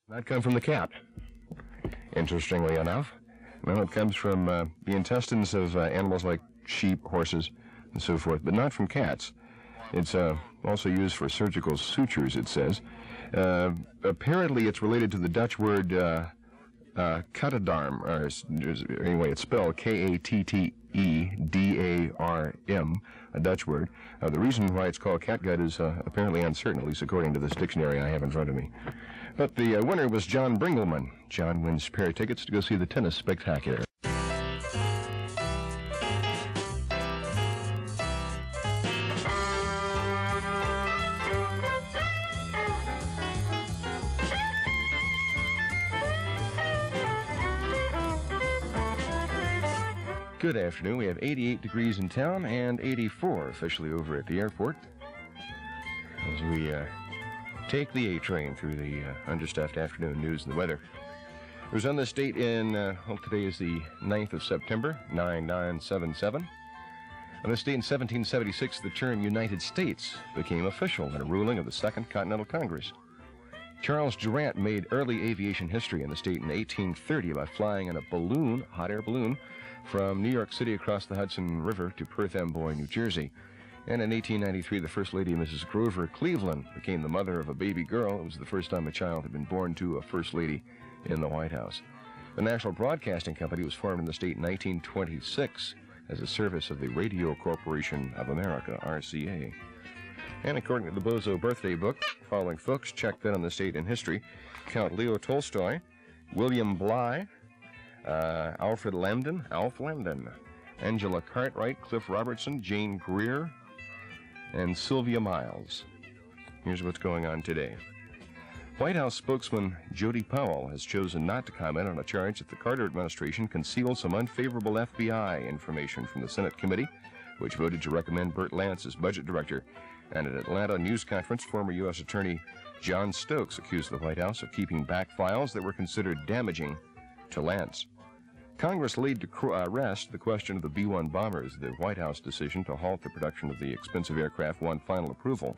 That comes from the cat, interestingly enough. Well, it comes from the intestines of animals like sheep, horses, and so forth, but not from cats. It's also used for surgical sutures, it says. Apparently, it's related to the Dutch word katadarm, or anyway, it's spelled K-A-T-T-E-D-A-R-M, a Dutch word. The reason why it's called catgut is apparently uncertain, at least according to this dictionary I have in front of me. But the winner was John Bringelman. John wins a pair of tickets to go see the tennis spectacular. Good afternoon. We have 88 degrees in town and 84 officially over at the airport as we take the A train through the understuffed afternoon news and the weather. It was on this date in, well, today is the 9th of September, 9977. On this date in 1776, the term United States became official in a ruling of the Second Continental Congress. Charles Durant made early aviation history in the state in 1830 by flying in a balloon, hot air balloon, from New York City across the Hudson River to Perth Amboy, New Jersey. And in 1893, the First Lady, Mrs. Grover Cleveland, became the mother of a baby girl. It was the first time a child had been born to a First Lady in the White House. The National Broadcasting Company was formed in the state in 1926 as a service of the Radio Corporation of America, RCA. And according to the Bozo Birthday Book, following folks checked in on the state in history: Count Leo Tolstoy, William Bligh, Alf Landon, Angela Cartwright, Cliff Robertson, Jane Greer, and Sylvia Miles. Here's what's going on today. White House spokesman Jody Powell has chosen not to comment on a charge that the Carter administration concealed some unfavorable FBI information from the Senate committee, which voted to recommend Burt Lance as budget director. And at an Atlanta news conference, former U.S. Attorney John Stokes accused the White House of keeping back files that were considered damaging to Lance. Congress laid to rest the question of the B-1 bombers. The White House decision to halt the production of the expensive aircraft won final approval.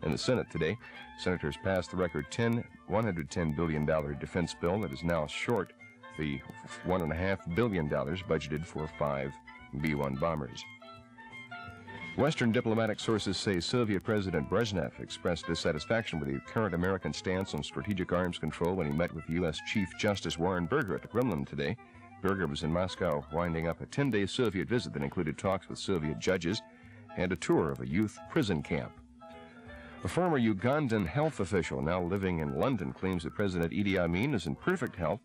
In the Senate today, senators passed the record $110 billion defense bill that is now short the $1.5 billion budgeted for 5 B-1 bombers. Western diplomatic sources say Soviet President Brezhnev expressed dissatisfaction with the current American stance on strategic arms control when he met with U.S. Chief Justice Warren Burger at the Kremlin today. Burger was in Moscow winding up a 10-day Soviet visit that included talks with Soviet judges and a tour of a youth prison camp. A former Ugandan health official now living in London claims that President Idi Amin is in perfect health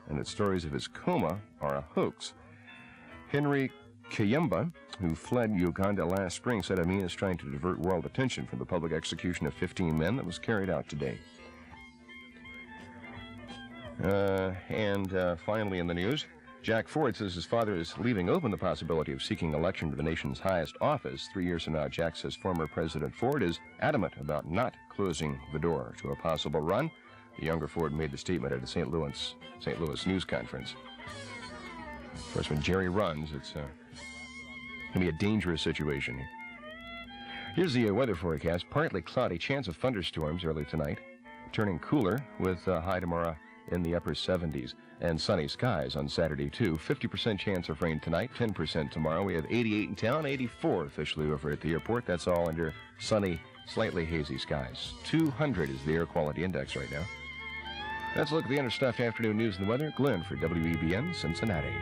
and that stories of his coma are a hoax. Henry Kayemba, who fled Uganda last spring, said Amin is trying to divert world attention from the public execution of 15 men that was carried out today. Finally in the news, Jack Ford says his father is leaving open the possibility of seeking election to the nation's highest office. 3 years from now, Jack says former President Ford is adamant about not closing the door to a possible run. The younger Ford made the statement at a St. Louis news conference. Of course, when Jerry runs, it's going to be a dangerous situation. Here's the weather forecast. Partly cloudy, chance of thunderstorms early tonight, turning cooler with high tomorrow in the upper 70s, and sunny skies on Saturday too. 50% chance of rain tonight, 10% tomorrow. We have 88 in town, 84 officially over at the airport. That's all under sunny, slightly hazy skies. 200 is the air quality index right now. Let's look at the understuffed afternoon news and the weather. Glenn for WEBN, Cincinnati.